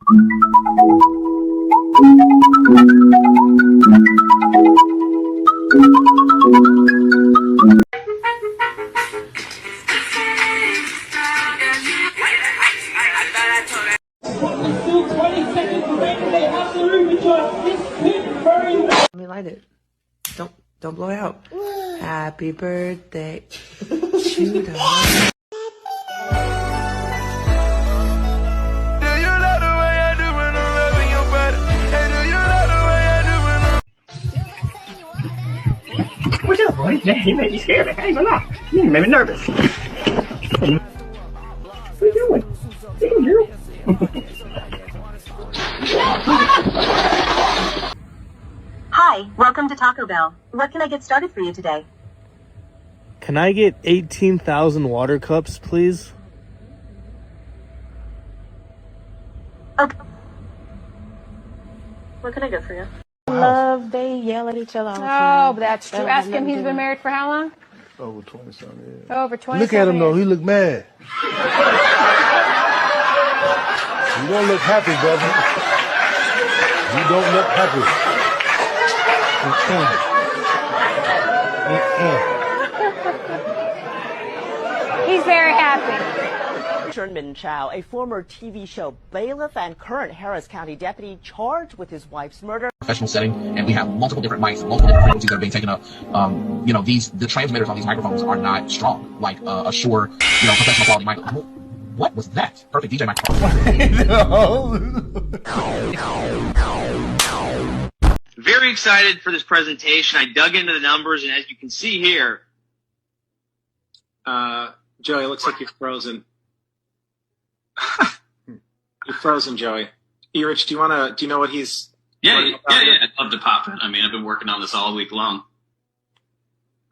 Let me light it. Don't blow it out. Happy birthday to the What's up, boy? You made me scared. I ain't gonna lie. You made me nervous. What are you doing? What are you doing? Hi, welcome to Taco Bell. What can I get started for you today? Can I get 18,000 water cups, please? Okay. What can I get for you? love, they yell at each other all the Oh, time. that's true. Ask him, he's been married for how long? Over 20-something years. Over 20 Look at him, though. He look mad. You don't look happy, brother. You don't look happy. He's very happy. Min Chow, a former TV show bailiff and current Harris County deputy charged with his wife's murder. Professional setting, and we have multiple different mics, multiple different frequencies that are being taken up. The transmitters on these microphones are not strong, like a Shure, professional quality mic. What was that? Perfect DJ microphone. Very excited for this presentation. I dug into the numbers, and as you can see here, Joey, it looks like you're frozen. You're frozen, Joey. Erich, do you know what he's? Yeah. I'd love to pop it. I mean, I've been working on this all week long.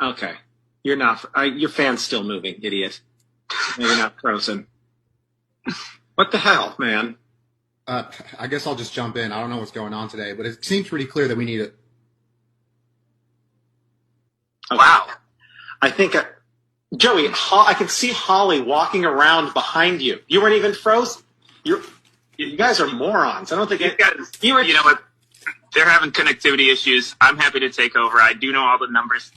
Okay, you're not. Your fan's still moving, idiot. No, you're not frozen. What the hell, man? I guess I'll just jump in. I don't know what's going on today, but it seems pretty clear that we need it. Okay. Wow. I think, Joey, I can see Holly walking around behind you. You weren't even frozen. You guys are morons. I don't think you know what? They're having connectivity issues. I'm happy to take over. I do know all the numbers.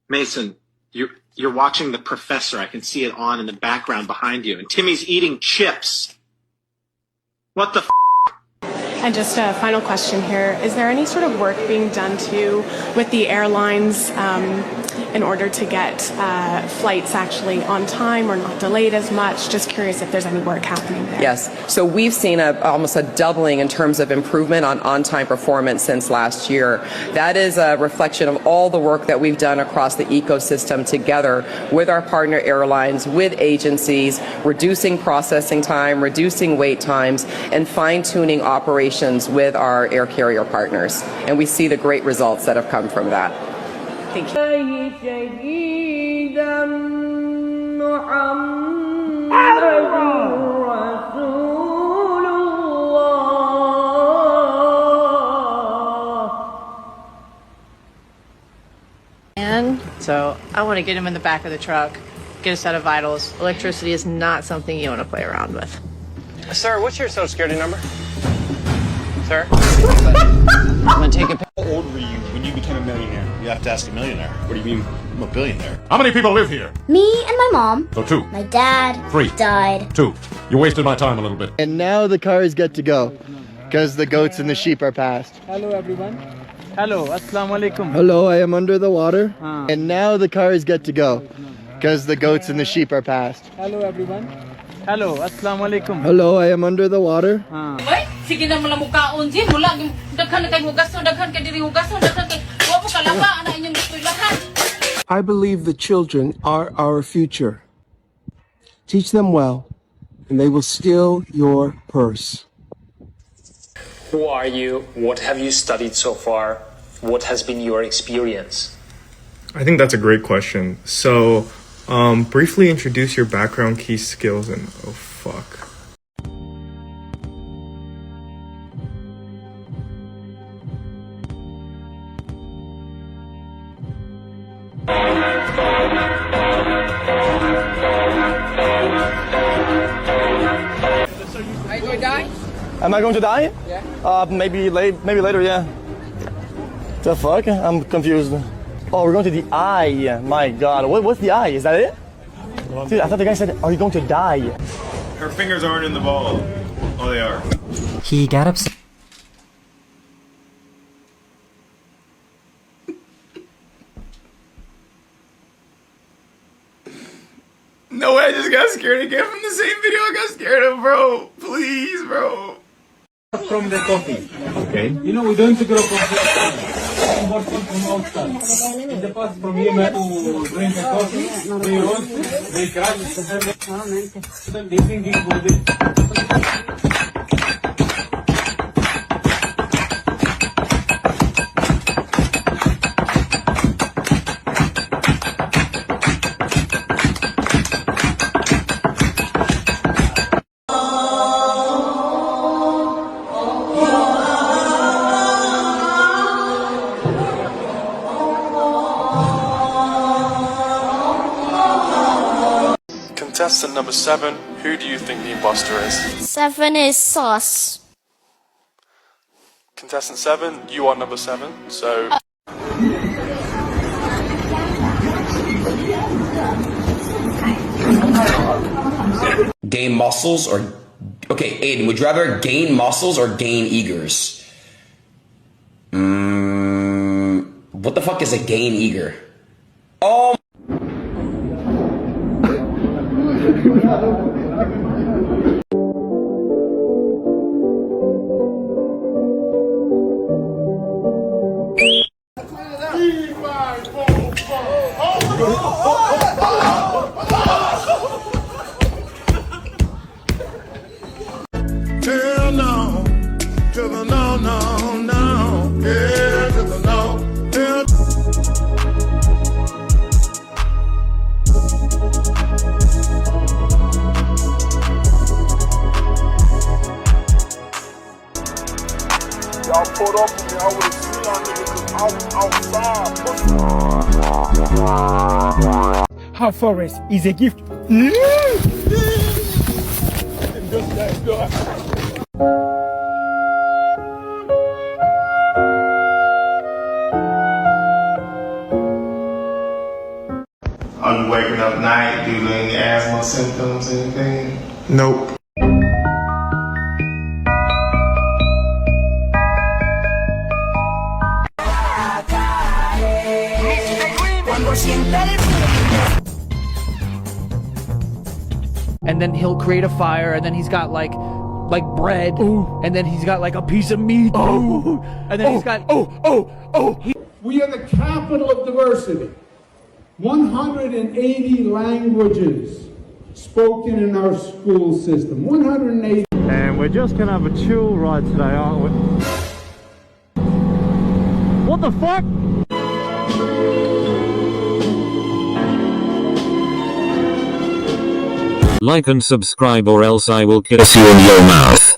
Mason, you're watching The Professor. I can see it on in the background behind you. And Timmy's eating chips. What the f***? And just a final question here. Is there any sort of work being done with the airlines in order to get flights actually on time or not delayed as much? Just curious if there's any work happening there. Yes. So we've seen almost a doubling in terms of improvement on-time performance since last year. That is a reflection of all the work that we've done across the ecosystem together with our partner airlines, with agencies, reducing processing time, reducing wait times, and fine-tuning operations with our air carrier partners. And we see the great results that have come from that. Thank And so I want to get him in the back of the truck, get a set of vitals. Electricity is not something you want to play around with. Sir, what's your social security number? Sir? I'm gonna take a. How old were you when you became a millionaire? You have to ask a millionaire. What do you mean, I'm a billionaire? How many people live here? Me and my mom. So 2. My dad. 3. Died. 2. You wasted my time a little bit. And now the cars get to go, because the goats and the sheep are past. Hello everyone. Hello, assalamu alaikum. Hello, I am under the water. And now the cars get to go, because the goats and the sheep are past. Hello everyone. Hello, assalamu alaikum. Hello, I am under the water. Sige na mula mukaon di mula daghan kay hugason daghan kay diri hugason daghan kay wa mo kalaba ana inyong gusto lahat. I believe the children are our future. Teach them well, and they will steal your purse. Who are you? What have you studied so far? What has been your experience? I think that's a great question. So, briefly introduce your background, key skills, and oh fuck. to die? Am I going to die? Yeah. Maybe later, yeah. The fuck? I'm confused. Oh, we're going to the eye. My God. What's the eye? Is that it? Dude, I thought the guy said, are you going to die? Her fingers aren't in the ball. Oh, they are. He got upset. No way, I just got scared again from the same video I got scared of, bro. Please, bro. From the coffee. Okay. You know, we don't grow coffee. Imported from outside. In the past, from Yemen to drink a coffee, they roast, they crush, they thinking for this. Contestant number 7, who do you think the imposter is? 7 is Sauce. Contestant 7, you are number 7, so... Gain muscles or... Okay, Aiden, would you rather gain muscles or gain eagers? What the fuck is a gain eager? Oh! Hell no, to the no, no, no, yeah, to the no, hell. Y'all pulled up with me, I would've seen y'all niggas outside. Her forest is a gift. Are you waking up night due to any asthma symptoms, anything? Nope. And then he'll create a fire, and then he's got like bread, and then he's got like a piece of meat, and then he's got We are the capital of diversity. 180 languages spoken in our school system. 180. And we're just gonna have a chill ride today, aren't we? What the fuck? Like and subscribe or else I will kiss you in your mouth.